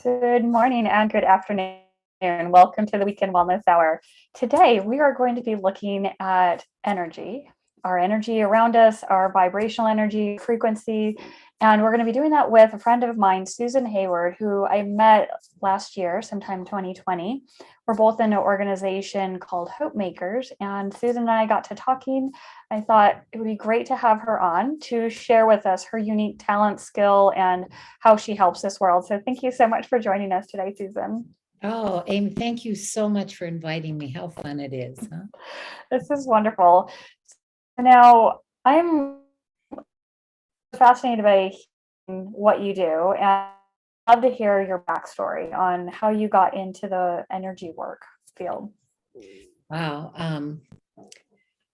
Good morning and good afternoon. Welcome to the Weekend Wellness Hour. Today, we are going to be looking at energy, our energy around us, our vibrational energy, frequency. And we're going to be doing that with a friend of mine, Susan Hayward, who I met last year, sometime 2020. We're both in an organization called Hope Makers. And Susan and I got to talking. I thought it would be great to have her on to share with us her unique talent, skill, and how she helps this world. So thank you so much for joining us today, Susan. Oh, Amy, thank you so much for inviting me. How fun it is, huh? This is wonderful. Now, I'm fascinated by what you do, and I'd love to hear your backstory on how you got into the energy work field. Wow.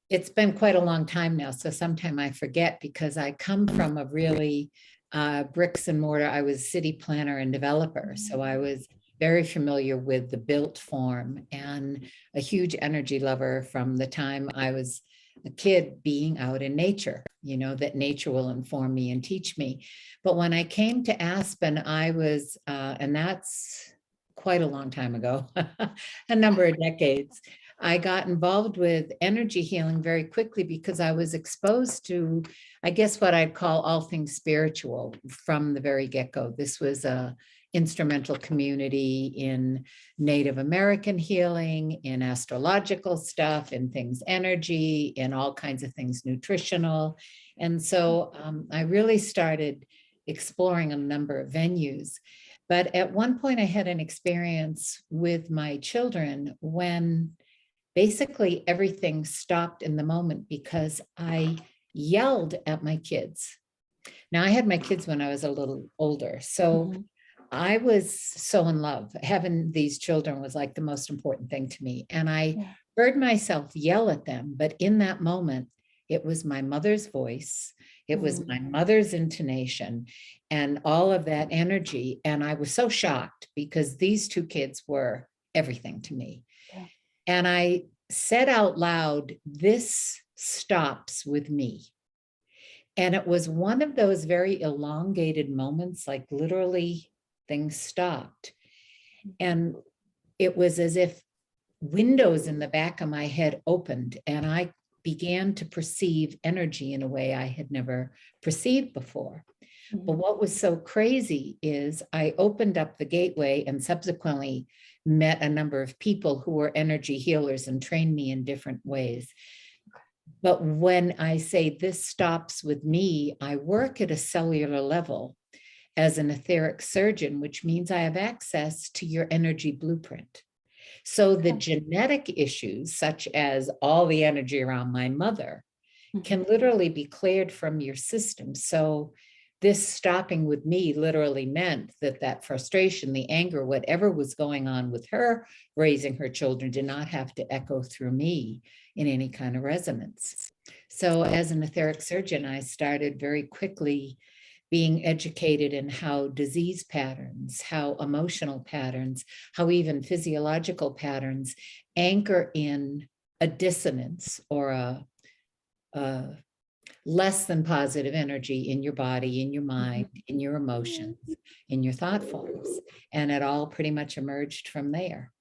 It's been quite a long time now, so sometime I forget because I come from a really bricks and mortar. I was city planner and developer, so I was very familiar with the built form and a huge energy lover from the time I was a kid, being out in nature, that nature will inform me and teach me. But when I came to Aspen, I was, and that's quite a long time ago, a number of decades. I got involved with energy healing very quickly because I was exposed to, I guess, what I'd call all things spiritual from the very get-go. This was a instrumental community in Native American healing, in astrological stuff, in things energy, in all kinds of things nutritional. And so I really started exploring a number of venues. But at one point, I had an experience with my children when basically everything stopped in the moment because I yelled at my kids. Now, I had my kids when I was a little older. So I was so in love. Having these children was like the most important thing to me. And I heard myself yell at them. But in that moment, it was my mother's voice. It was my mother's intonation and all of that energy. And I was so shocked because these two kids were everything to me. Yeah. And I said out loud, "This stops with me." And it was one of those very elongated moments, like literally things stopped. And it was as if windows in the back of my head opened and I began to perceive energy in a way I had never perceived before. But what was so crazy is I opened up the gateway and subsequently met a number of people who were energy healers and trained me in different ways. But when I say this stops with me, I work at a cellular level as an etheric surgeon, which means I have access to your energy blueprint. So the genetic issues, such as all the energy around my mother, can literally be cleared from your system. So this stopping with me literally meant that frustration, the anger, whatever was going on with her raising her children did not have to echo through me in any kind of resonance. So as an etheric surgeon, I started very quickly being educated in how disease patterns, how emotional patterns, how even physiological patterns anchor in a dissonance or a less than positive energy in your body, in your mind, in your emotions, in your thought forms. And it all pretty much emerged from there.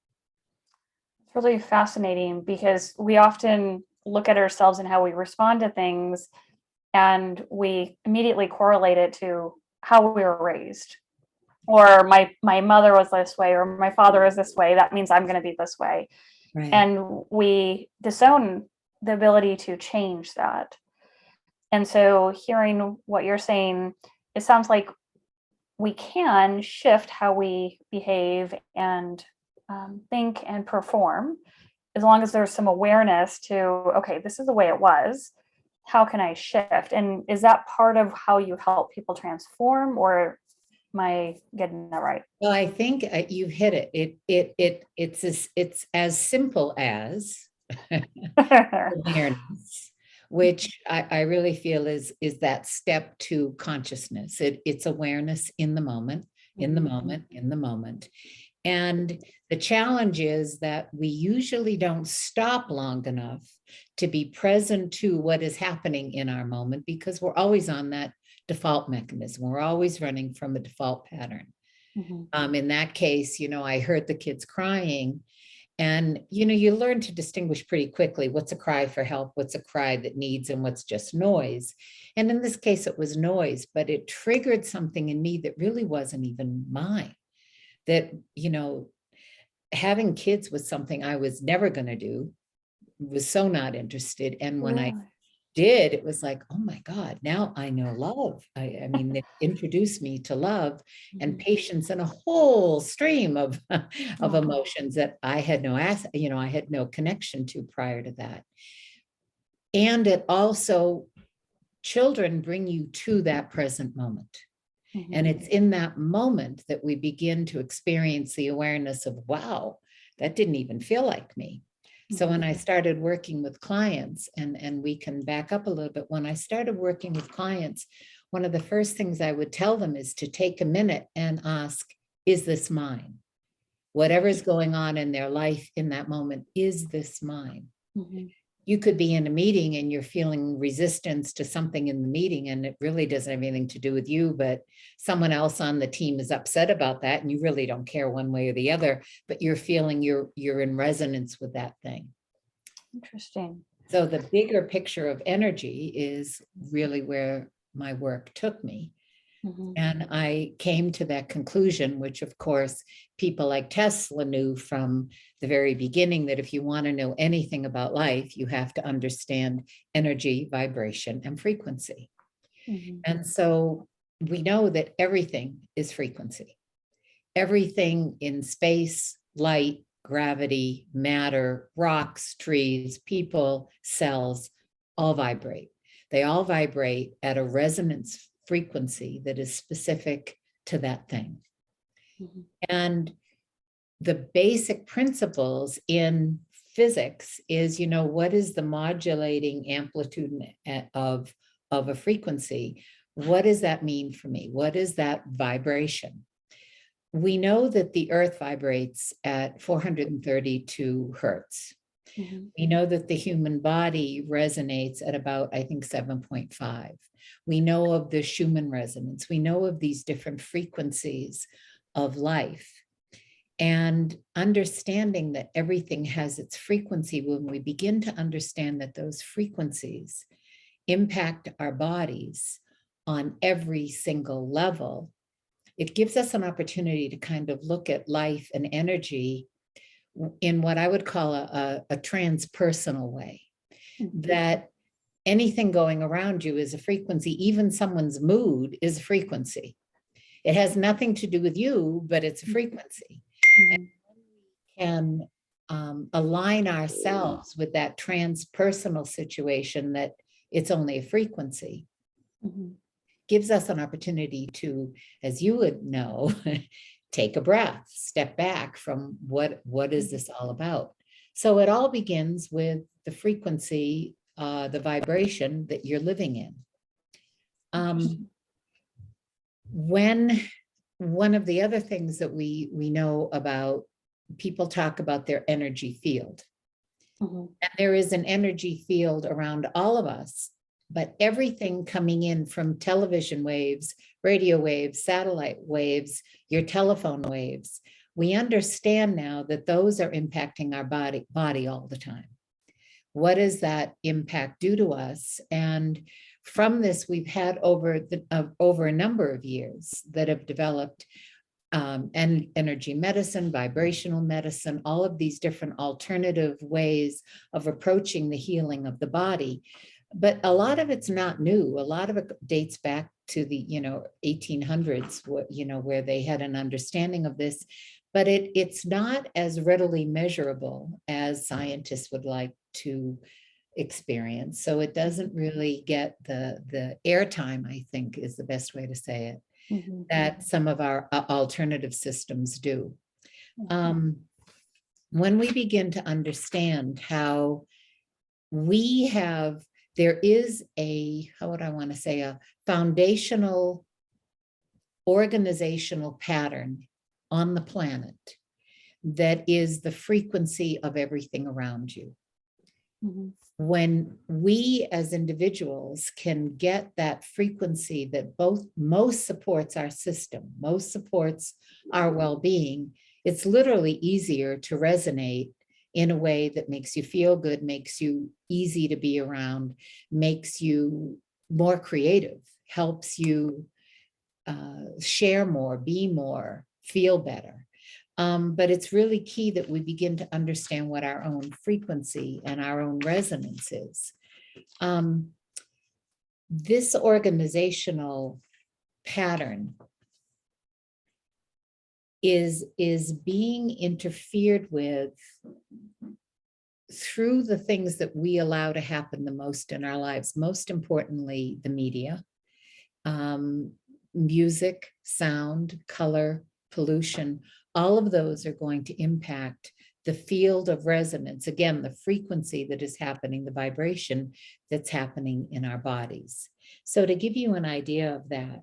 It's really fascinating because we often look at ourselves and how we respond to things, and we immediately correlate it to how we were raised. Or my mother was this way, or my father is this way. That means I'm going to be this way. Right. And we disown the ability to change that. And so hearing what you're saying, it sounds like we can shift how we behave and think and perform, as long as there's some awareness to, okay, this is the way it was. How can I shift? And is that part of how you help people transform, or am I getting that right? Well, I think you've hit it. It's as simple as awareness, which I really feel is that step to consciousness. It's awareness in the moment, in the moment, in the moment. And the challenge is that we usually don't stop long enough to be present to what is happening in our moment because we're always on that default mechanism. We're always running from a default pattern. Mhm. In that case, I heard the kids crying. And, you learn to distinguish pretty quickly what's a cry for help, what's a cry that needs, and what's just noise. And in this case, it was noise, but it triggered something in me that really wasn't even mine. That, having kids was something I was never going to do, was so not interested. And when I Really? did, it was like, oh my God, now I know love. I mean, it introduced me to love and Mhm. patience and a whole stream of Oh. emotions that I had I had no connection to prior to that. And it also, children bring you to that present moment. And Mhm. it's in that moment that we begin to experience the awareness of, wow, that didn't even feel like me. So when I started working with clients, and we can back up a little bit, when I started working with clients, one of the first things I would tell them is to take a minute and ask, is this mine? Whatever's going on in their life in that moment, is this mine? Mhm. You could be in a meeting and you're feeling resistance to something in the meeting, and it really doesn't have anything to do with you, but someone else on the team is upset about that, and you really don't care one way or the other, but you're feeling you're in resonance with that thing. Interesting. So the bigger picture of energy is really where my work took me. Mhm. And I came to that conclusion, which of course, people like Tesla knew from the very beginning, that if you want to know anything about life, you have to understand energy, vibration, and frequency. Mhm. And so we know that everything is frequency. Everything in space, light, gravity, matter, rocks, trees, people, cells, all vibrate. They all vibrate at a resonance frequency that is specific to that thing. Mhm. And the basic principles in physics is, what is the modulating amplitude of a frequency? What does that mean for me? What is that vibration? We know that the earth vibrates at 432 hertz. Mhm. We know that the human body resonates at about, I think, 7.5. We know of the Schumann resonance. We know of these different frequencies of life. And understanding that everything has its frequency, when we begin to understand that those frequencies impact our bodies on every single level, it gives us an opportunity to kind of look at life and energy in what I would call a transpersonal way, Mhm. that anything going around you is a frequency. Even someone's mood is a frequency. It has nothing to do with you, but it's a frequency. And Mhm. we can align ourselves with that transpersonal situation, that it's only a frequency, Mhm. gives us an opportunity to, as you would know, take a breath, step back from what is this all about? So it all begins with the frequency, the vibration that you're living in. When one of the other things that we know about, people talk about their energy field. Mhm. And there is an energy field around all of us, but everything coming in from television waves, radio waves, satellite waves, your telephone waves, we understand now that those are impacting our body all the time. What does that impact do to us? And from this, we've had over a number of years that have developed and energy medicine, vibrational medicine, all of these different alternative ways of approaching the healing of the body. But a lot of it's not new. A lot of it dates back to the 1800s, where they had an understanding of this. But it's not as readily measurable as scientists would like to experience. So it doesn't really get the airtime, I think is the best way to say it, Mhm. that some of our alternative systems do. Mhm. When we begin to understand how we have, there is a, how would I want to say, a foundational organizational pattern on the planet that is the frequency of everything around you. Mhm. When we as individuals can get that frequency that both most supports our system, most supports our well-being, it's literally easier to resonate in a way that makes you feel good, makes you easy to be around, makes you more creative, helps you share more, be more, feel better. But it's really key that we begin to understand what our own frequency and our own resonance is. This organizational pattern is being interfered with through the things that we allow to happen the most in our lives, most importantly, the media, music, sound, color, pollution. All of those are going to impact the field of resonance. Again, the frequency that is happening, the vibration that's happening in our bodies. So to give you an idea of that,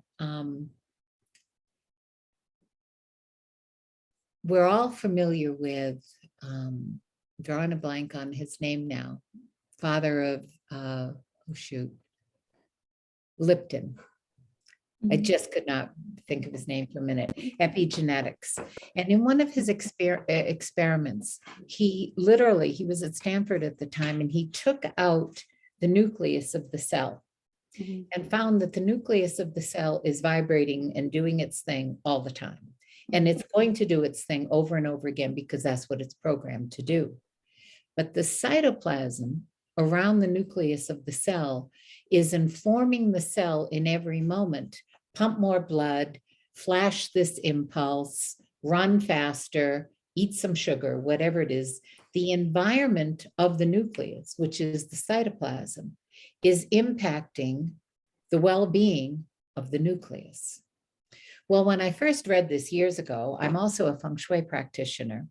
we're all familiar with, drawing a blank on his name now, father of, Lipton. I just could not think of his name for a minute. Epigenetics. And in one of his experiments, he was at Stanford at the time, and he took out the nucleus of the cell and found that the nucleus of the cell is vibrating and doing its thing all the time. And it's going to do its thing over and over again because that's what it's programmed to do. But the cytoplasm around the nucleus of the cell is informing the cell in every moment: pump more blood, flash this impulse, run faster, eat some sugar, whatever it is. The environment of the nucleus, which is the cytoplasm, is impacting the well-being of the nucleus. Well, when I first read this years ago, I'm also a Feng Shui practitioner.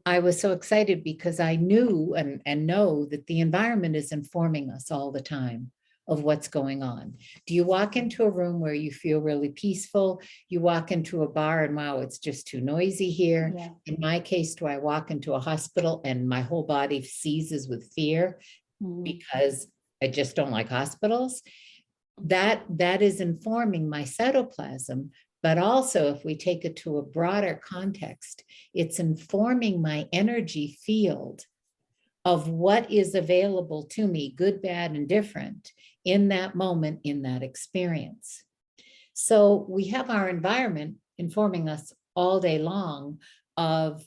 I was so excited because I knew and know that the environment is informing us all the time of what's going on. Do you walk into a room where you feel really peaceful? You walk into a bar and wow, it's just too noisy here. Yeah. In my case, do I walk into a hospital and my whole body seizes with fear because I just don't like hospitals? That is informing my cytoplasm. But also, if we take it to a broader context, it's informing my energy field of what is available to me, good, bad, and different, in that moment, in that experience. So we have our environment informing us all day long of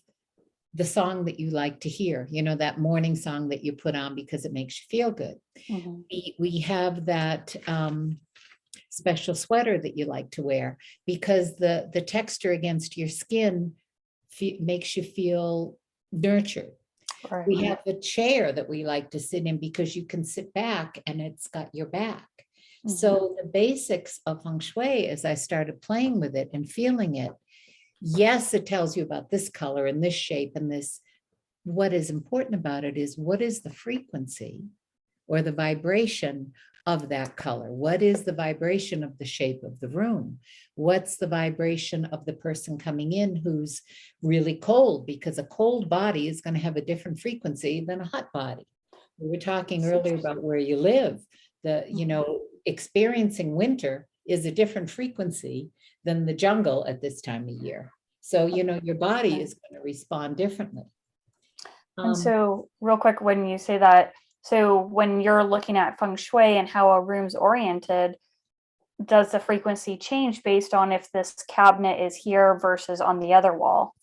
the song that you like to hear, that morning song that you put on because it makes you feel good. We have that special sweater that you like to wear because the texture against your skin makes you feel nurtured. Right. We have the chair that we like to sit in because you can sit back and it's got your back. So the basics of Feng Shui, as I started playing with it and feeling it, yes, it tells you about this color and this shape and this. What is important about it is, what is the frequency or the vibration of that color? What is the vibration of the shape of the room? What's the vibration of the person coming in who's really cold? Because a cold body is going to have a different frequency than a hot body. We were talking earlier about where you live. Experiencing winter is a different frequency than the jungle at this time of year. So, your body is going to respond differently. And so real quick, when you say that, so when you're looking at Feng Shui and how a room's oriented, does the frequency change based on if this cabinet is here versus on the other wall?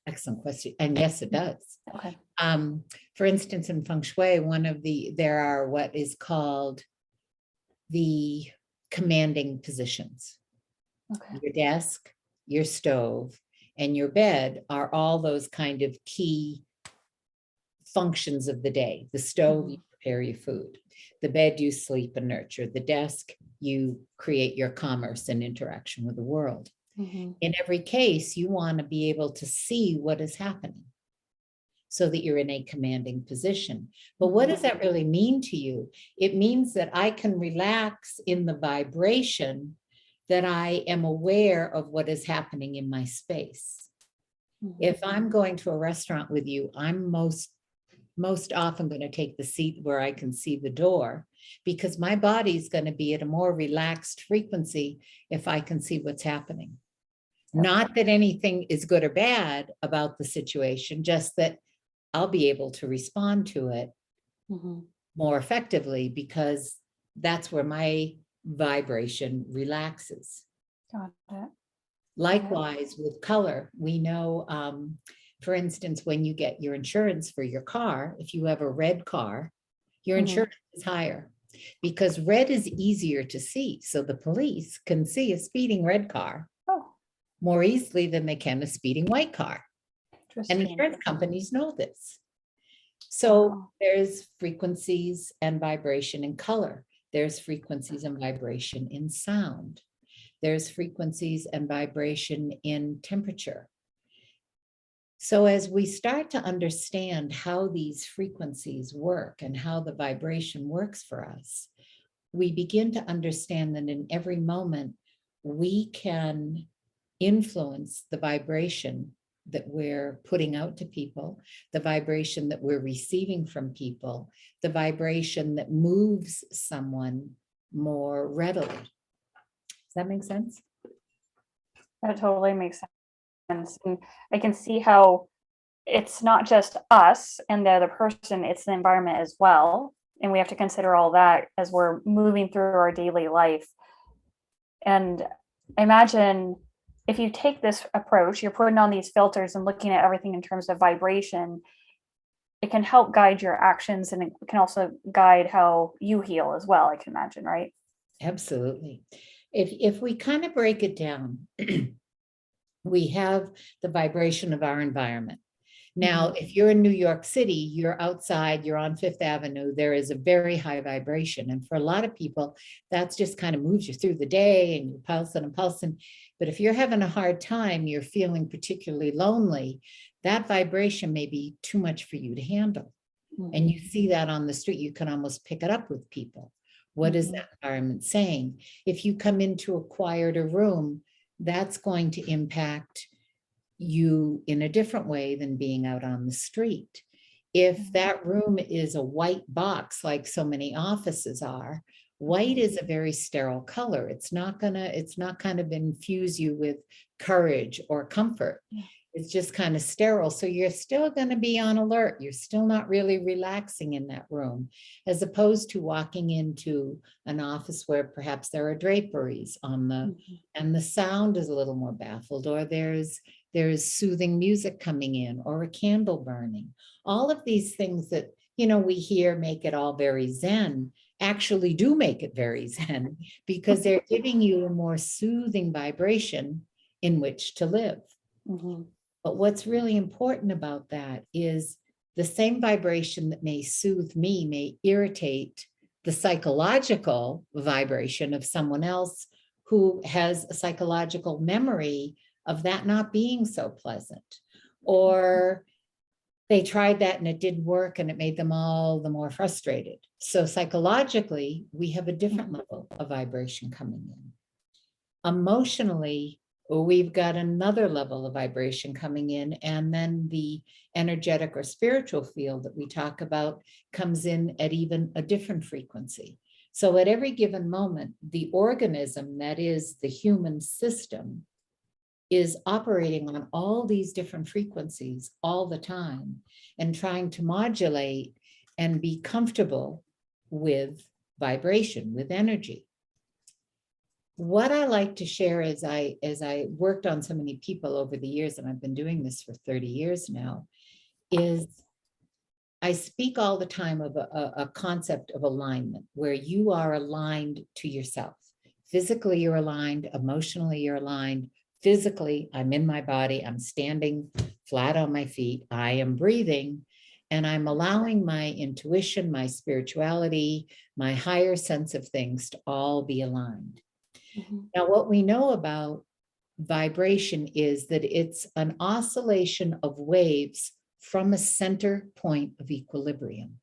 Excellent question. And yes, it does. Okay. For instance, in Feng Shui, there are what is called the commanding positions. Okay. Your desk, your stove, and your bed are all those kind of key functions of the day. The stove, you prepare your food. The bed, you sleep and nurture. The desk, you create your commerce and interaction with the world. In every case, you want to be able to see what is happening so that you're in a commanding position. But what does that really mean to you? It means that I can relax in the vibration, that I am aware of what is happening in my space. If I'm going to a restaurant with you, I'm most most often going to take the seat where I can see the door, because my body's going to be at a more relaxed frequency if I can see what's happening. Not that anything is good or bad about the situation, just that I'll be able to respond to it more effectively, because that's where my vibration relaxes. Got it. Likewise, with color, we know, for instance, when you get your insurance for your car, if you have a red car, your insurance is higher, because red is easier to see. So the police can see a speeding red car more easily than they can a speeding white car. And insurance companies know this. So there's frequencies and vibration in color. There's frequencies and vibration in sound. There's frequencies and vibration in temperature. So as we start to understand how these frequencies work and how the vibration works for us, we begin to understand that in every moment, we can influence the vibration that we're putting out to people, the vibration that we're receiving from people, the vibration that moves someone more readily. Does that make sense? That totally makes sense. And I can see how it's not just us and the other person, it's the environment as well. And we have to consider all that as we're moving through our daily life. And imagine if you take this approach, you're putting on these filters and looking at everything in terms of vibration, it can help guide your actions, and it can also guide how you heal as well, I can imagine, right? Absolutely. If we kind of break it down, we have the vibration of our environment. Now, if you're in New York City, you're outside, you're on Fifth Avenue, there is a very high vibration. And for a lot of people, that's just kind of moves you through the day and you're pulsing and pulsing. But if you're having a hard time, you're feeling particularly lonely, that vibration may be too much for you to handle. And you see that on the street, you can almost pick it up with people. What is that environment saying? If you come into a quieter room, that's going to impact you in a different way than being out on the street. If that room is a white box, like so many offices are, white is a very sterile color. It's not kind of infuse you with courage or comfort. It's just kind of sterile. So you're still going to be on alert. You're still not really relaxing in that room, as opposed to walking into an office where perhaps there are draperies on the, and the sound is a little more baffled, or there's soothing music coming in, or a candle burning. All of these things that, we hear make it all very Zen, actually do make it very Zen, because they're giving you a more soothing vibration in which to live. But what's really important about that is the same vibration that may soothe me may irritate the psychological vibration of someone else who has a psychological memory of that not being so pleasant, or they tried that and it didn't work and it made them all the more frustrated. So psychologically, we have a different level of vibration coming in. Emotionally, we've got another level of vibration coming in, and then the energetic or spiritual field that we talk about comes in at even a different frequency. So at every given moment, the organism, that is the human system, is operating on all these different frequencies all the time and trying to modulate and be comfortable with vibration, with energy. What I like to share as I worked on so many people over the years, and I've been doing this for 30 years now, is I speak all the time of a concept of alignment, where you are aligned to yourself. Physically, you're aligned. Emotionally, you're aligned. Physically, I'm in my body. I'm standing flat on my feet. I am breathing, and I'm allowing my intuition, my spirituality, my higher sense of things to all be aligned. Now, what we know about vibration is that it's an oscillation of waves from a center point of equilibrium.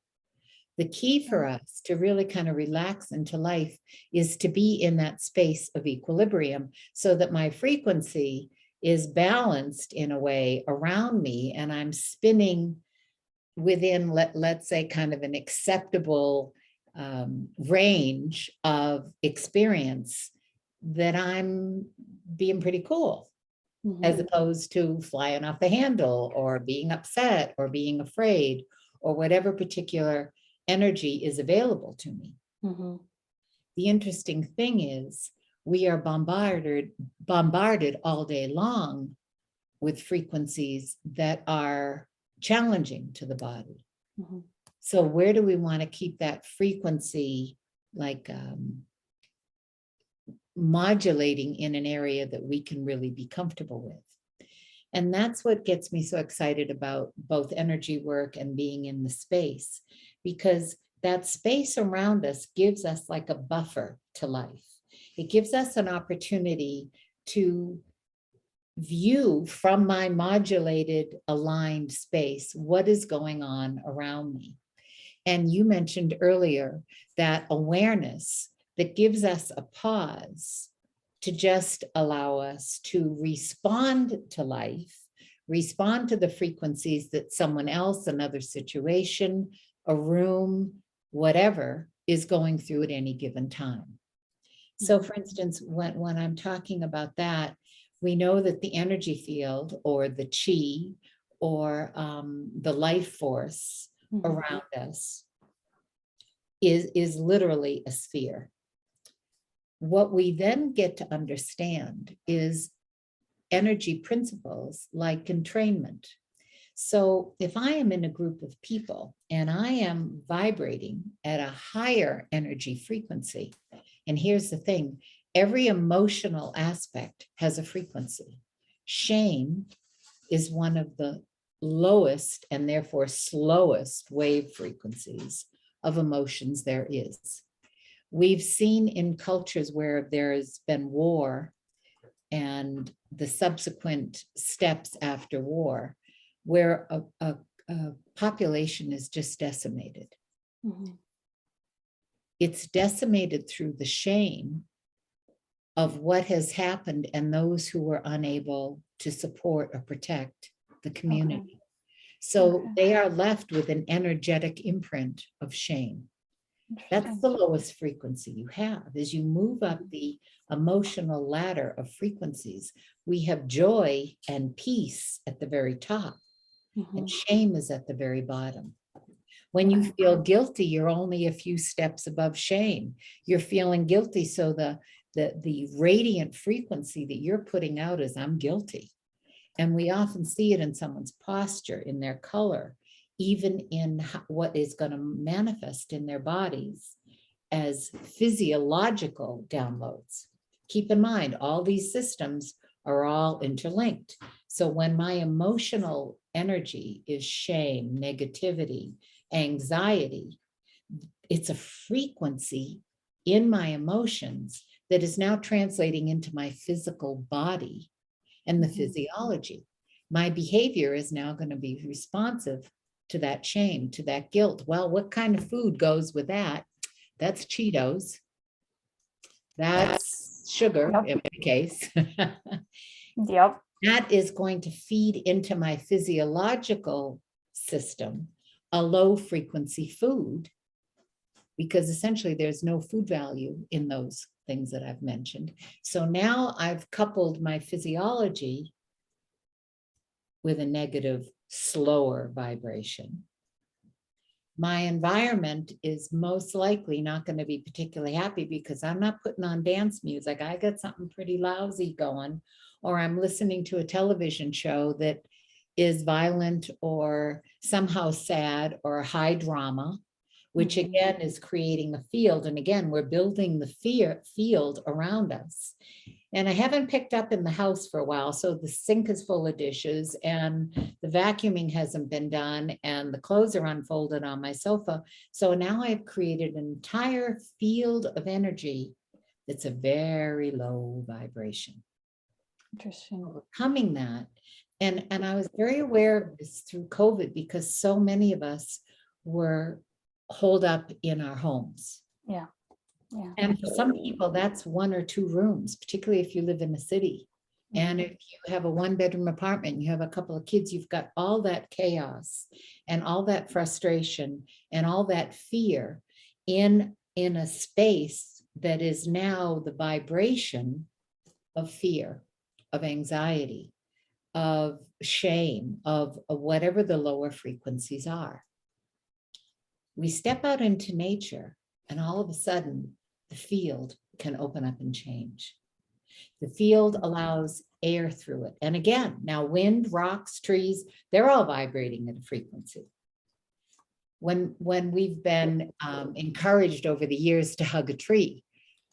The key for us to really kind of relax into life is to be in that space of equilibrium, so that my frequency is balanced in a way around me, and I'm spinning within, let's say, kind of an acceptable range of experience, that I'm being pretty cool, as opposed to flying off the handle or being upset or being afraid or whatever particular energy is available to me. The interesting thing is we are bombarded all day long with frequencies that are challenging to the body. So where do we want to keep that frequency like modulating in an area that we can really be comfortable with? And that's what gets me so excited about both energy work and being in the space, because that space around us gives us like a buffer to life. It gives us an opportunity to view from my modulated, aligned space what is going on around me. And you mentioned earlier that awareness that gives us a pause to just allow us to respond to life, respond to the frequencies that someone else, another situation, a room, whatever is going through at any given time. So for instance, when I'm talking about that, we know that the energy field or the chi or the life force around us is literally a sphere. What we then get to understand is energy principles like entrainment. So if I am in a group of people and I am vibrating at a higher energy frequency, and here's the thing, every emotional aspect has a frequency. Shame is one of the lowest and therefore slowest wave frequencies of emotions there is. We've seen in cultures where there has been war and the subsequent steps after war, where a population is just decimated. It's decimated through the shame of what has happened and those who were unable to support or protect the community. So they are left with an energetic imprint of shame. That's the lowest frequency you have. As you move up the emotional ladder of frequencies, we have joy and peace at the very top, and shame is at the very bottom. When you feel guilty, you're only a few steps above shame. You're feeling guilty, so the radiant frequency that you're putting out is I'm guilty. And we often see it in someone's posture, in their color, even in what is going to manifest in their bodies as physiological downloads. Keep in mind, all these systems are all interlinked. So when my emotional energy is shame, negativity, anxiety, it's a frequency in my emotions that is now translating into my physical body and the physiology. My behavior is now going to be responsive to that shame, to that guilt. Well, what kind of food goes with that? That's Cheetos. That's sugar, in my case. That is going to feed into my physiological system a low frequency food, because essentially there's no food value in those things that I've mentioned. So now I've coupled my physiology with a negative, slower vibration. My environment is most likely not going to be particularly happy because I'm not putting on dance music. I got something pretty lousy going, or I'm listening to a television show that is violent or somehow sad or high drama, which again is creating a field. And again, we're building the field around us. And I haven't picked up in the house for a while. So the sink is full of dishes and the vacuuming hasn't been done and the clothes are unfolded on my sofa. So now I've created an entire field of energy that's a very low vibration. Interesting. Overcoming that. And I was very aware of this through COVID because so many of us were holed up in our homes. Yeah. And for some people, that's 1 or 2 rooms, particularly if you live in a city. And if you have a one-bedroom apartment, you have a couple of kids, you've got all that chaos and all that frustration and all that fear in a space that is now the vibration of fear, of anxiety, of shame, of whatever the lower frequencies are. We step out into nature, and all of a sudden, the field can open up and change. The field allows air through it. And again, now wind, rocks, trees, they're all vibrating at a frequency. When we've been encouraged over the years to hug a tree,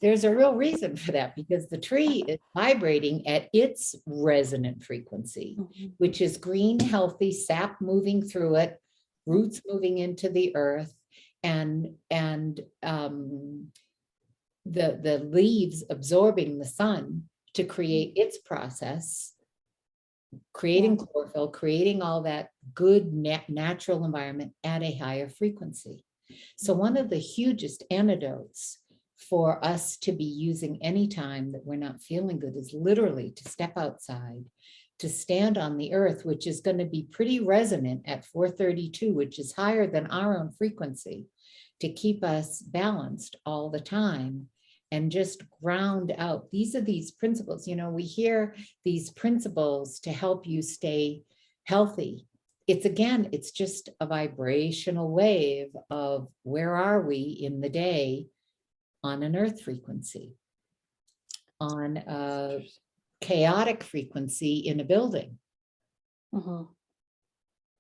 there's a real reason for that, because the tree is vibrating at its resonant frequency, which is green, healthy, sap moving through it, roots moving into the earth, and the leaves absorbing the sun to create its process, creating chlorophyll, creating all that good natural environment at a higher frequency. So one of the hugest antidotes for us to be using any time that we're not feeling good is literally to step outside, to stand on the earth, which is going to be pretty resonant at 432, which is higher than our own frequency, to keep us balanced all the time and just ground out. These are these principles. You know, we hear these principles to help you stay healthy. It's just a vibrational wave of where are we in the day on an earth frequency, on a chaotic frequency in a building,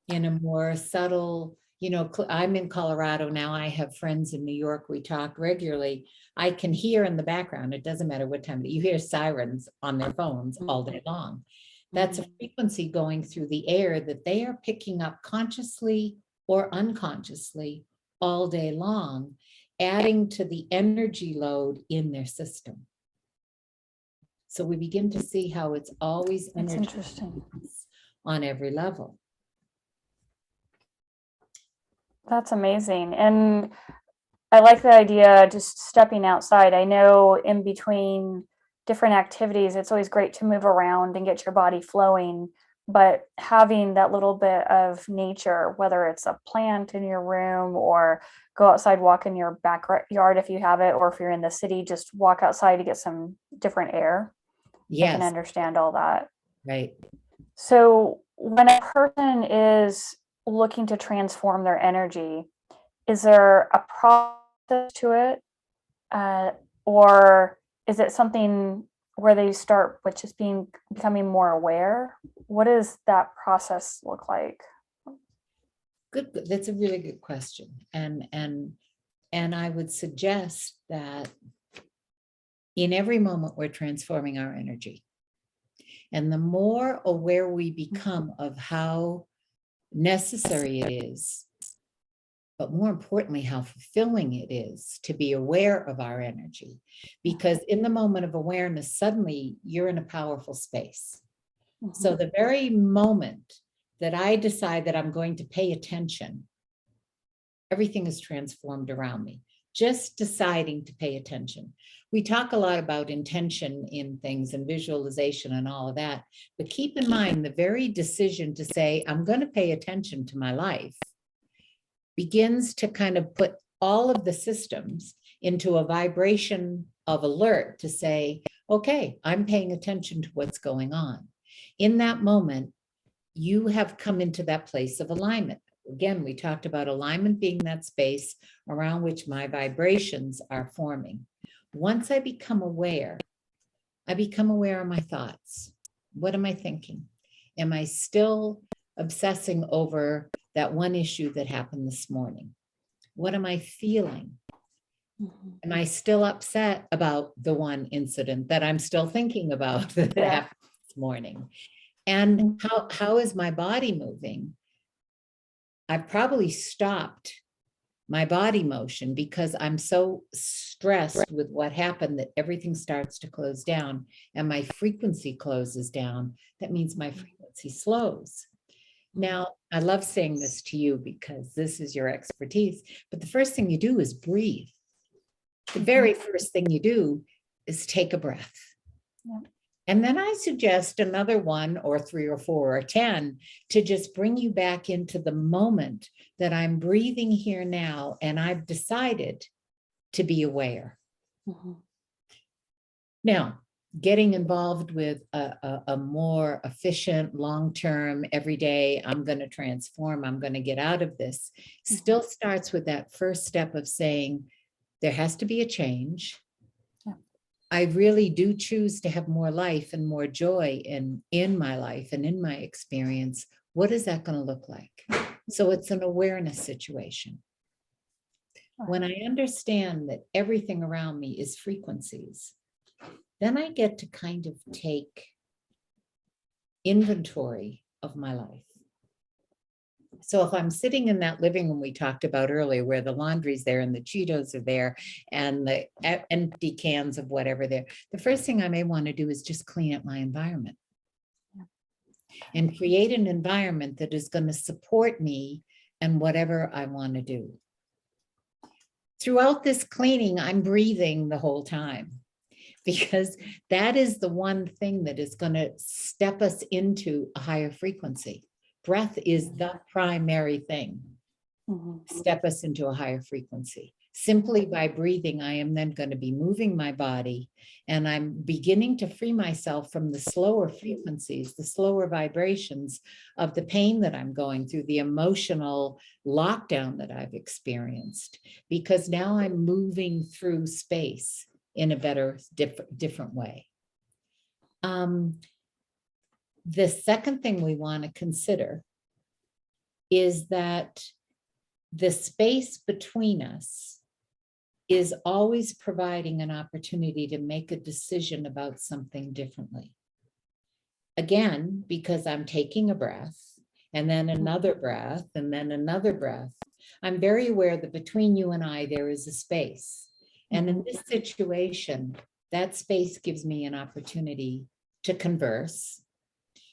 in a more subtle, you know, I'm in Colorado now. I have friends in New York. We talk regularly. I can hear in the background, it doesn't matter what time, you hear sirens on their phones all day long. That's a frequency going through the air that they are picking up consciously or unconsciously all day long, adding to the energy load in their system. So we begin to see how it's always energy. That's interesting. On every level. That's amazing. And I like the idea just stepping outside. I know in between different activities, it's always great to move around and get your body flowing, but having that little bit of nature, whether it's a plant in your room or go outside, walk in your backyard if you have it, or if you're in the city, just walk outside to get some different air. Yes. I can understand all that. Right. So when a person is looking to transform their energy, is there a process to it? Or is it something where they start with just becoming more aware? What does that process look like? Good. That's a really good question. And I would suggest that in every moment we're transforming our energy. And the more aware we become of how necessary it is, but more importantly, how fulfilling it is to be aware of our energy. Because in the moment of awareness, suddenly you're in a powerful space. So the very moment that I decide that I'm going to pay attention, everything is transformed around me. Just deciding to pay attention. We talk a lot about intention in things and visualization and all of that, but keep in mind the very decision to say, I'm going to pay attention to my life begins to kind of put all of the systems into a vibration of alert to say, okay, I'm paying attention to what's going on. In that moment, you have come into that place of alignment. Again, we talked about alignment being that space around which my vibrations are forming. Once I become aware of my thoughts. What am I thinking? Am I still obsessing over that one issue that happened this morning? What am I feeling? Am I still upset about the one incident that I'm still thinking about that happened this morning? And how is my body moving? I've probably stopped my body motion because I'm so stressed with what happened that everything starts to close down and my frequency closes down. That means my frequency slows. Now, I love saying this to you because this is your expertise, but the first thing you do is breathe. The very first thing you do is take a breath. And then I suggest another 1 or 3 or 4 or 10 to just bring you back into the moment that I'm breathing here now, and I've decided to be aware. Mhm. Now, getting involved with a more efficient, long-term, everyday, I'm going to transform, I'm going to get out of this, still starts with that first step of saying, there has to be a change. Yeah. I really do choose to have more life and more joy in my life and in my experience. What is that going to look like? So it's an awareness situation. When I understand that everything around me is frequencies, then I get to kind of take inventory of my life. So if I'm sitting in that living room we talked about earlier, where the laundry's there and the Cheetos are there and the empty cans of whatever there, the first thing I may want to do is just clean up my environment and create an environment that is going to support me and whatever I want to do. Throughout this cleaning, I'm breathing the whole time, because that is the one thing that is going to step us into a higher frequency. Breath is the primary thing. Step us into a higher frequency. Simply by breathing, I am then going to be moving my body, and I'm beginning to free myself from the slower frequencies, the slower vibrations of the pain that I'm going through, the emotional lockdown that I've experienced, because now I'm moving through space in a better, different way. The second thing we want to consider is that the space between us is always providing an opportunity to make a decision about something differently. Again, because I'm taking a breath and then another breath and then another breath, I'm very aware that between you and I, there is a space. And in this situation, that space gives me an opportunity to converse.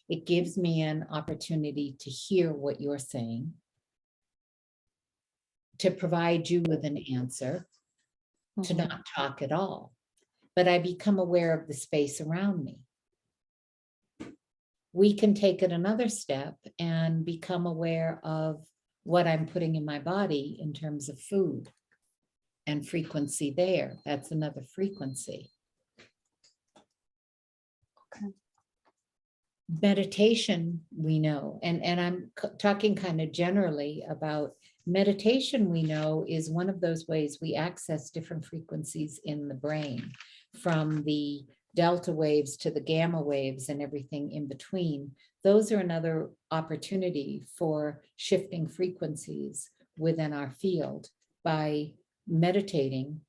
It gives me an opportunity to hear what you're saying, to provide you with an answer, to not talk at all. But I become aware of the space around me. We can take it another step and become aware of what I'm putting in my body in terms of food and frequency there. That's another frequency. Okay. Meditation, we know, and I'm talking kind of generally about meditation, we know is one of those ways we access different frequencies in the brain, from the delta waves to the gamma waves and everything in between. Those are another opportunity for shifting frequencies within our field by meditating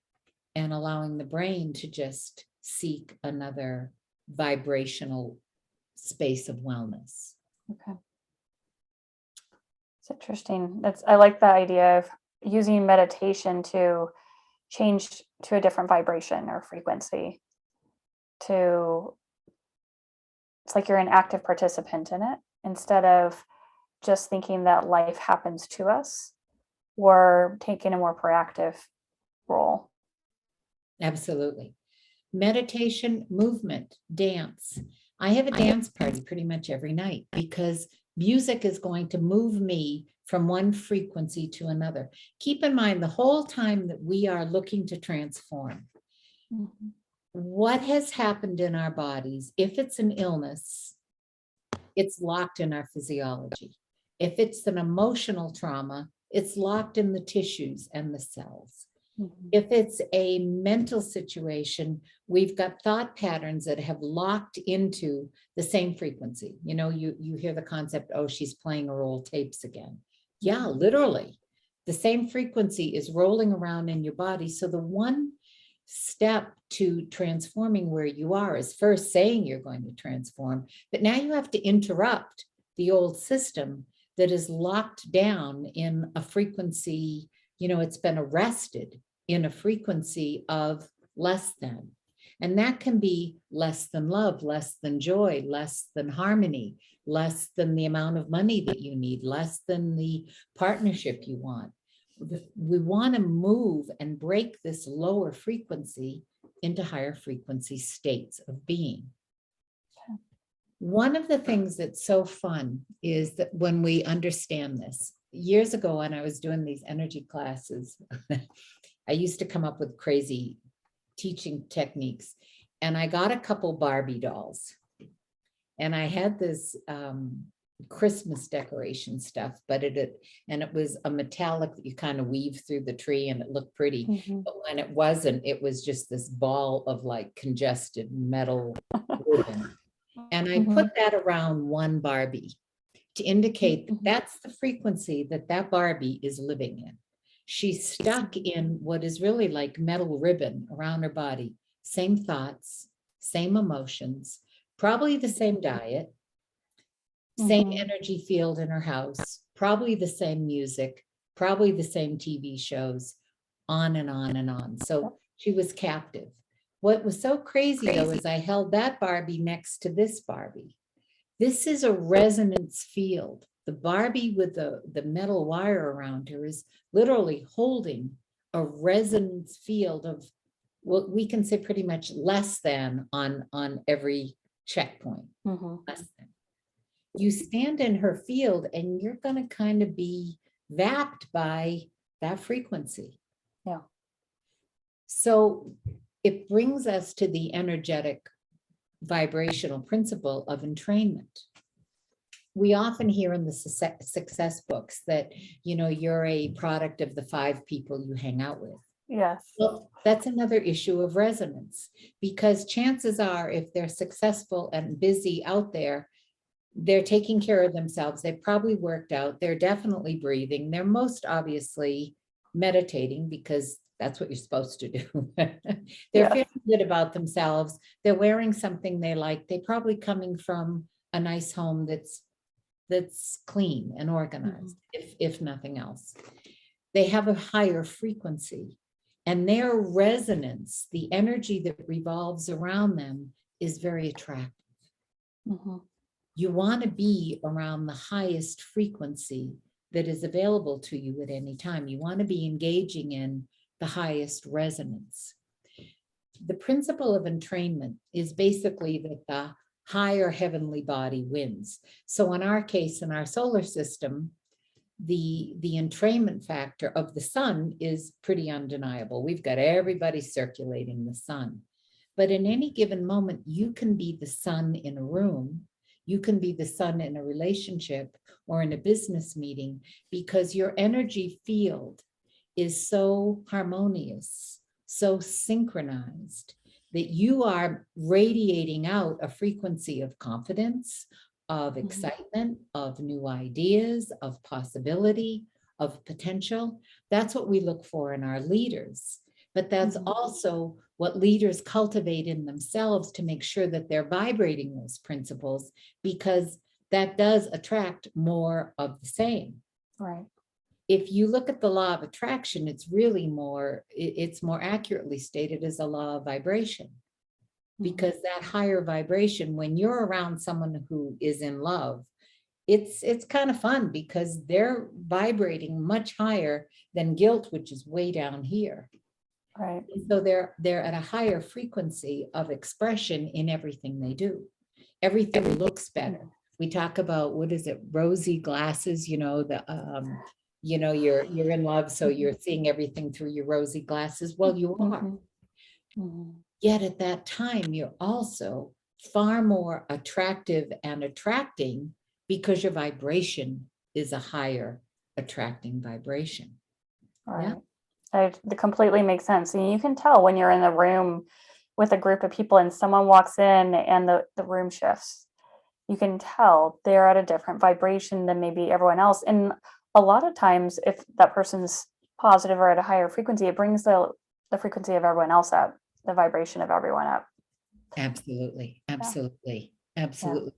and allowing the brain to just seek another vibrational space of wellness. Okay. It's interesting. I like the idea of using meditation to change to a different vibration or frequency. It's like you're an active participant in it instead of just thinking that life happens to us. We're taking a more proactive role. Absolutely. Meditation, movement, dance. I have a dance party pretty much every night because music is going to move me from one frequency to another. Keep in mind, the whole time that we are looking to transform, what has happened in our bodies, if it's an illness, it's locked in our physiology. If it's an emotional trauma, it's locked in the tissues and the cells. If it's a mental situation, we've got thought patterns that have locked into the same frequency. You know, you hear the concept, oh, she's playing her old tapes again. Yeah, literally. The same frequency is rolling around in your body. So the one step to transforming where you are is first saying you're going to transform, but now you have to interrupt the old system that is locked down in a frequency, you know, it's been arrested in a frequency of less than. And that can be less than love, less than joy, less than harmony, less than the amount of money that you need, less than the partnership you want. We want to move and break this lower frequency into higher frequency states of being. One of the things that's so fun is that when we understand this, years ago when I was doing these energy classes, I used to come up with crazy teaching techniques, and I got a couple Barbie dolls, and I had this Christmas decoration stuff, but it was a metallic that you kind of weave through the tree and it looked pretty. But when it wasn't, it was just this ball of like congested metal ribbon. And I put that around one Barbie to indicate that that's the frequency that that Barbie is living in. She's stuck in what is really like metal ribbon around her body. Same thoughts, same emotions, probably the same diet, same energy field in her house, probably the same music, probably the same TV shows, on and on and on. So she was captive. What was so crazy though is I held that Barbie next to this Barbie. This is a resonance field. The Barbie with the metal wire around her is literally holding a resonance field of what we can say pretty much less than on every checkpoint. Less than. You stand in her field and you're going to kind of be zapped by that frequency. Yeah. So it brings us to the energetic vibrational principle of entrainment. We often hear in the success books that, you know, you're a product of the 5 people you hang out with. Yes. Well, that's another issue of resonance, because chances are if they're successful and busy out there, they're taking care of themselves. They've probably worked out. They're definitely breathing. They're most obviously meditating, because that's what you're supposed to do. They're feeling good about themselves. They're wearing something they like. They're probably coming from a nice home that's clean and organized, if nothing else. They have a higher frequency, and their resonance, the energy that revolves around them, is very attractive. You want to be around the highest frequency that is available to you at any time. You want to be engaging in the highest resonance. The principle of entrainment is basically that the higher heavenly body wins. So in our case, in our solar system, the entrainment factor of the sun is pretty undeniable. We've got everybody circulating the sun. But in any given moment, you can be the sun in a room. You can be the sun in a relationship or in a business meeting, because your energy field is so harmonious, so synchronized, that you are radiating out a frequency of confidence, of excitement, of new ideas, of possibility, of potential. That's what we look for in our leaders. But that's also what leaders cultivate in themselves to make sure that they're vibrating those principles, because that does attract more of the same. Right. If you look at the law of attraction, it's really it's more accurately stated as a law of vibration, because that higher vibration, when you're around someone who is in love, it's kind of fun, because they're vibrating much higher than guilt, which is way down here. Right. So they're at a higher frequency of expression in everything they do. Everything looks better. We talk about, what is it, rosy glasses, you know, you know, you're in love, so you're seeing everything through your rosy glasses. Well, you are. Yet at that time, you're also far more attractive and attracting, because your vibration is a higher attracting vibration. Right. Yeah. It completely makes sense. And you can tell when you're in the room with a group of people and someone walks in and the room shifts. You can tell they're at a different vibration than maybe everyone else. And a lot of times, if that person's positive or at a higher frequency, it brings the frequency of everyone else up, the vibration of everyone up. Absolutely. Absolutely. Absolutely.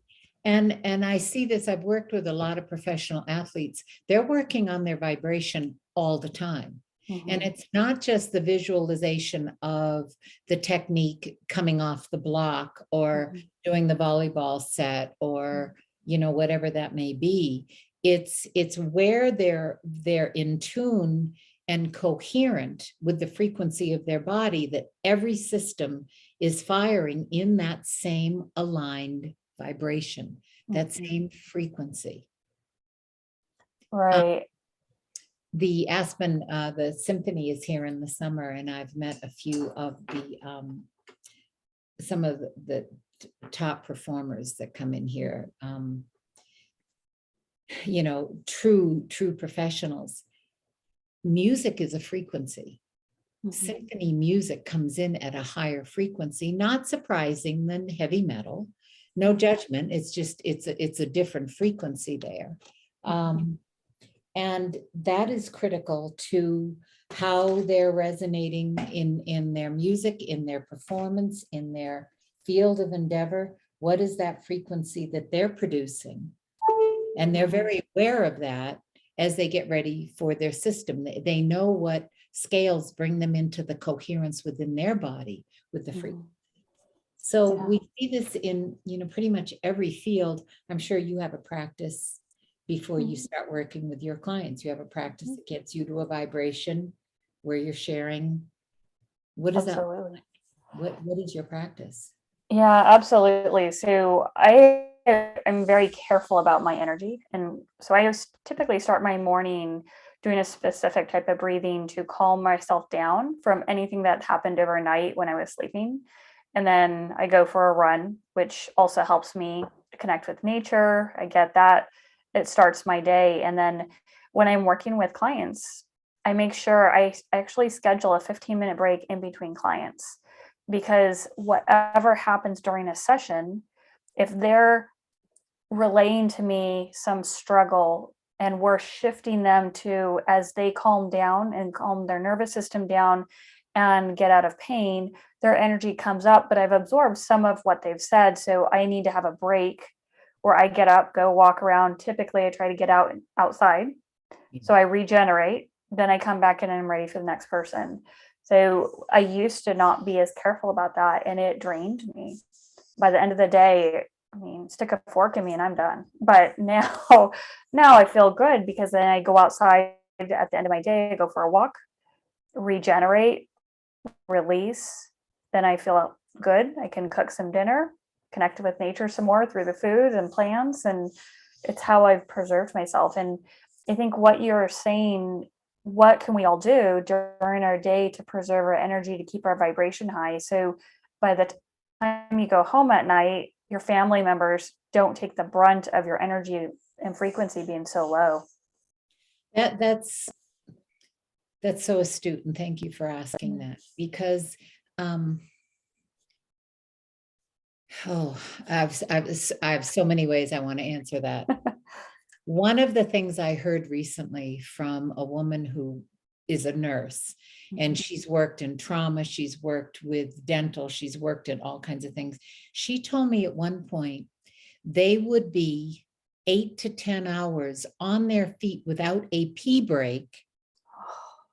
And I see this, I've worked with a lot of professional athletes. They're working on their vibration all the time. And it's not just the visualization of the technique coming off the block, or doing the volleyball set, or, you know, whatever that may be. It's where they're in tune and coherent with the frequency of their body, that every system is firing in that same aligned vibration, that same frequency. Right. The Aspen, the symphony is here in the summer, and I've met a few of the some of the top performers that come in here. You know, true professionals. Music is a frequency. Symphony music comes in at a higher frequency, not surprising than heavy metal. No judgment. It's just, it's a different frequency there. And that is critical to how they're resonating in their music, in their performance, in their field of endeavor. What is that frequency that they're producing? And they're very aware of that as they get ready for their system. They know what scales bring them into the coherence within their body with the frequency. So we see this in, you know, pretty much every field. I'm sure you have a practice before you start working with your clients. You have a practice that gets you to a vibration where you're sharing. What is that? What is your practice? Yeah, absolutely. So I am very careful about my energy. And so I typically start my morning doing a specific type of breathing to calm myself down from anything that happened overnight when I was sleeping. And then I go for a run, which also helps me connect with nature. I get that. It starts my day. And then when I'm working with clients, I make sure I actually schedule a 15-minute break in between clients, because whatever happens during a session, if they're relaying to me some struggle and we're shifting them to, as they calm down and calm their nervous system down and get out of pain, their energy comes up, but I've absorbed some of what they've said. So I need to have a break where I get up, go walk around. Typically I try to get outside. So I regenerate, then I come back in and I'm ready for the next person. So I used to not be as careful about that, and it drained me. By the end of the day, I mean, stick a fork in me and I'm done. But now I feel good, because then I go outside at the end of my day, I go for a walk, regenerate, release. Then I feel good. I can cook some dinner, connect with nature some more through the food and plants. And it's how I've preserved myself. And I think what you're saying, what can we all do during our day to preserve our energy, to keep our vibration high? So by the time you go home at night, your family members don't take the brunt of your energy and frequency being so low. That's so astute, and thank you for asking that, because I have so many ways I want to answer that. One of the things I heard recently from a woman who is a nurse, and she's worked in trauma, she's worked with dental, she's worked in all kinds of things. She told me at one point they would be 8 to 10 hours on their feet without a pee break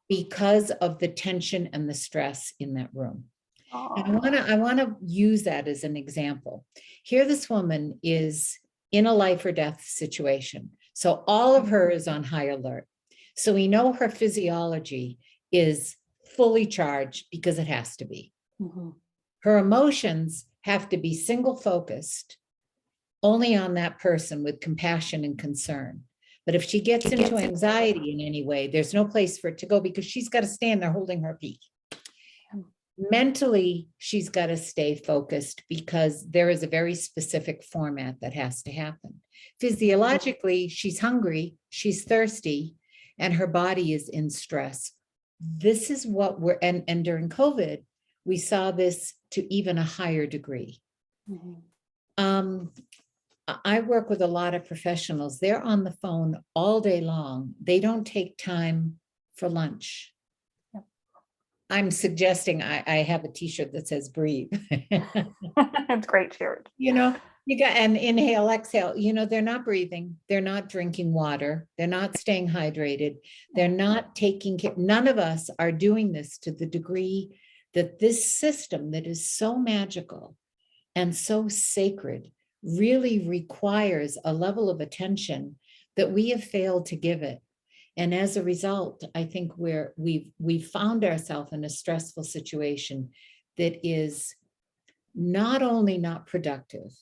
because of the tension and the stress in that room. And I want to use that as an example. Here, this woman is in a life or death situation. So all of her is on high alert. So we know her physiology is fully charged because it has to be. Her emotions have to be single focused, only on that person with compassion and concern. But if she gets into anxiety in any way, there's no place for it to go, because she's got to stand there holding her pee. Mentally, she's got to stay focused, because there is a very specific format that has to happen. Physiologically, she's hungry, she's thirsty, and her body is in stress. This is what and during COVID, we saw this to even a higher degree. I work with a lot of professionals. They're on the phone all day long. They don't take time for lunch. I'm suggesting I have a t-shirt that says breathe. It's great shirt. You know, you got an inhale, exhale, you know, they're not breathing. They're not drinking water. They're not staying hydrated. They're not taking care. None of us are doing this to the degree that this system that is so magical and so sacred really requires a level of attention that we have failed to give it. And as a result, I think we've found ourselves in a stressful situation that is not only not productive,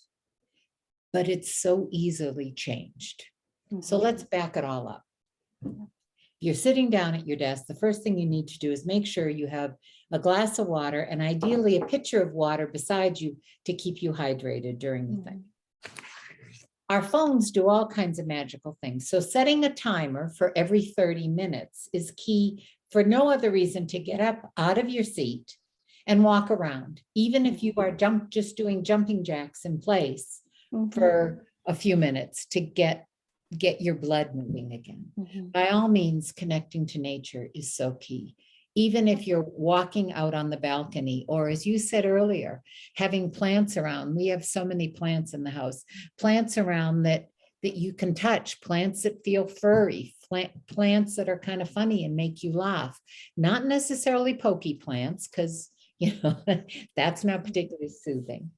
but it's so easily changed. So let's back it all up. You're sitting down at your desk. The first thing you need to do is make sure you have a glass of water and ideally a pitcher of water beside you to keep you hydrated during the thing. Our phones do all kinds of magical things. So setting a timer for every 30 minutes is key for no other reason to get up out of your seat and walk around, even if you are just doing jumping jacks in place for a few minutes to get your blood moving again. By all means, connecting to nature is so key. Even if you're walking out on the balcony, or as you said earlier, having plants around. We have so many plants in the house, plants around that you can touch, plants that feel furry, plants that are kind of funny and make you laugh. Not necessarily pokey plants, because that's not particularly soothing.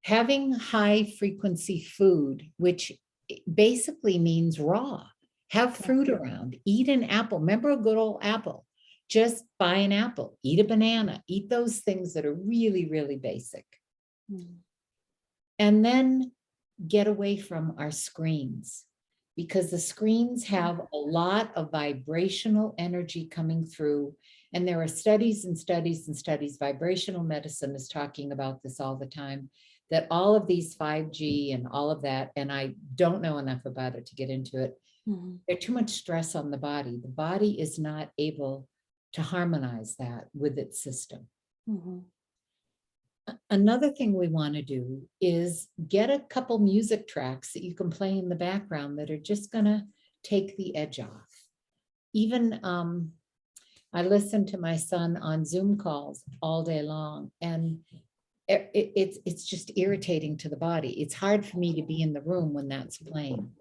Having high frequency food, which basically means raw. Have fruit around, eat an apple. Remember a good old apple. Just buy an apple, eat a banana, eat those things that are really, really basic. And then get away from our screens, because the screens have a lot of vibrational energy coming through. And there are studies and studies and studies. Vibrational medicine is talking about this all the time, that all of these 5G and all of that, and I don't know enough about it to get into it, there's too much stress on the body. The body is not able to harmonize that with its system. Another thing we want to do is get a couple music tracks that you can play in the background that are just going to take the edge off. Even I listen to my son on Zoom calls all day long, and it's just irritating to the body. It's hard for me to be in the room when that's playing.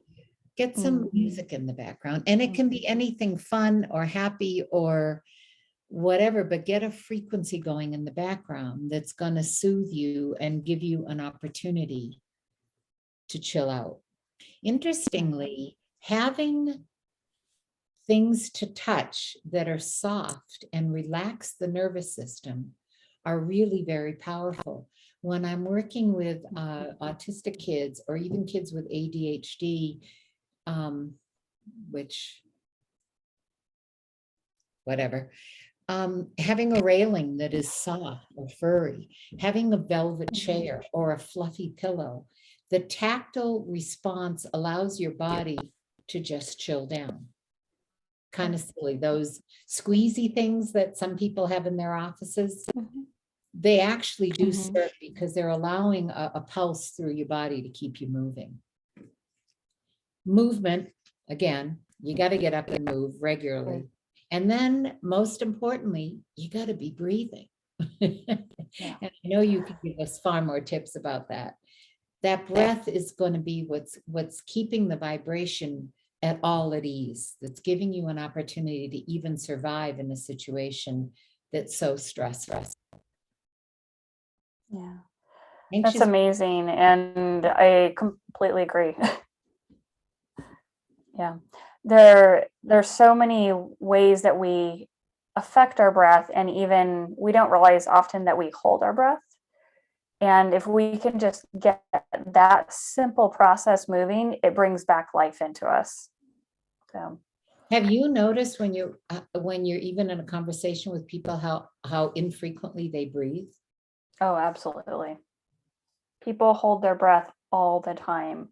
Get some music in the background, and it can be anything fun or happy or whatever, but get a frequency going in the background that's going to soothe you and give you an opportunity to chill out. Interestingly, having things to touch that are soft and relax the nervous system are really very powerful. When I'm working with autistic kids or even kids with ADHD, which, whatever, having a railing that is soft or furry, having a velvet chair or a fluffy pillow, the tactile response allows your body to just chill down. Kind of silly, those squeezy things that some people have in their offices, they actually do serve because they're allowing a pulse through your body to keep you moving. Movement, again, you got to get up and move regularly. And then most importantly, you got to be breathing. And I know you could give us far more tips about that. That breath is going to be what's keeping the vibration at ease. That's giving you an opportunity to even survive in a situation that's so stressful. Yeah, that's amazing. And I completely agree. Yeah, there's so many ways that we affect our breath, and even we don't realize often that we hold our breath. And if we can just get that simple process moving, it brings back life into us. So, have you noticed when you're even in a conversation with people how infrequently they breathe? Oh, absolutely. People hold their breath all the time,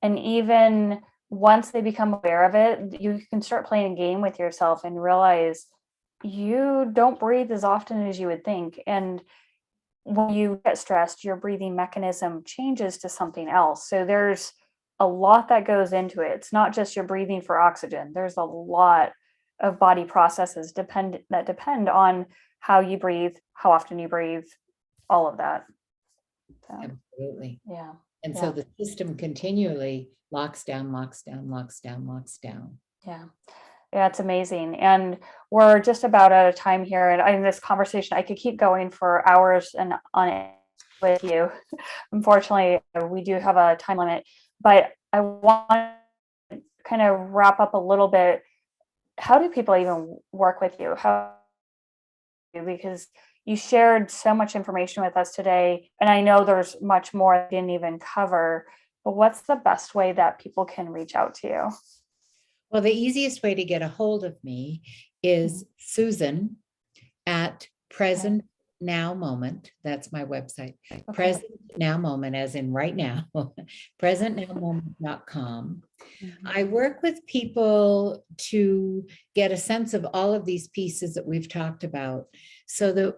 and even once they become aware of it, you can start playing a game with yourself and realize you don't breathe as often as you would think. And when you get stressed, your breathing mechanism changes to something else. So there's a lot that goes into it. It's not just your breathing for oxygen. There's a lot of body processes that depend on how you breathe, how often you breathe, all of that. So, absolutely. Yeah. And so the system continually locks down, locks down, locks down, locks down. Yeah. Yeah, it's amazing. And we're just about out of time here. And in this conversation, I could keep going for hours and on it with you. Unfortunately, we do have a time limit, but I want to kind of wrap up a little bit. How do people even work with you? Because you shared so much information with us today. And I know there's much more I didn't even cover, but what's the best way that people can reach out to you? Well, the easiest way to get a hold of me is Susan at Present Now Moment. That's my website. Okay. Present Now Moment, as in right now, presentnowmoment.com. I work with people to get a sense of all of these pieces that we've talked about, so that,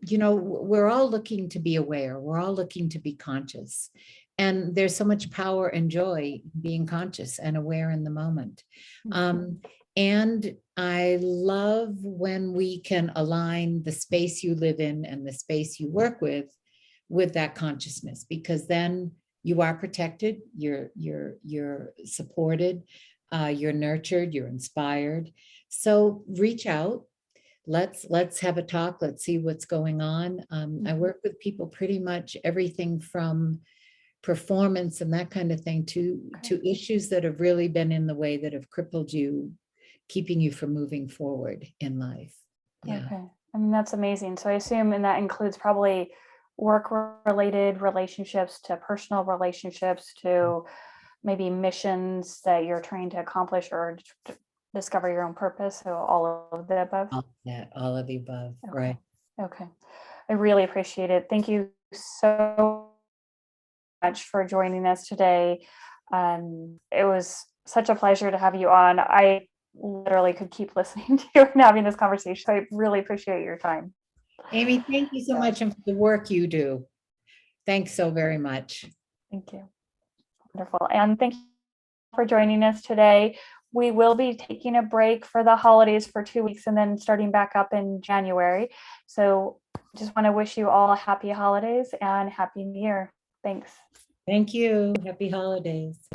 you know, we're all looking to be aware. We're all looking to be conscious. And there's so much power and joy being conscious and aware in the moment. And I love when we can align the space you live in and the space you work with that consciousness, because then you are protected, you're supported, you're nurtured, you're inspired. So reach out. Let's have a talk. Let's see what's going on. I work with people pretty much everything from performance and that kind of thing to issues that have really been in the way, that have crippled you, keeping you from moving forward in life. Yeah. Okay. I mean, that's amazing. So I assume, and that includes probably work-related relationships to personal relationships to maybe missions that you're trying to accomplish or discover your own purpose. So all of the above. All of the above. Okay. Right. Okay. I really appreciate it. Thank you so much for joining us today. It was such a pleasure to have you on. I literally could keep listening to you and having this conversation. So I really appreciate your time. Amy, thank you so much, and for the work you do. Thanks so very much. Thank you. Wonderful. And thank you for joining us today. We will be taking a break for the holidays for 2 weeks and then starting back up in January. So just want to wish you all happy holidays and happy New Year. Thanks. Thank you. Happy holidays.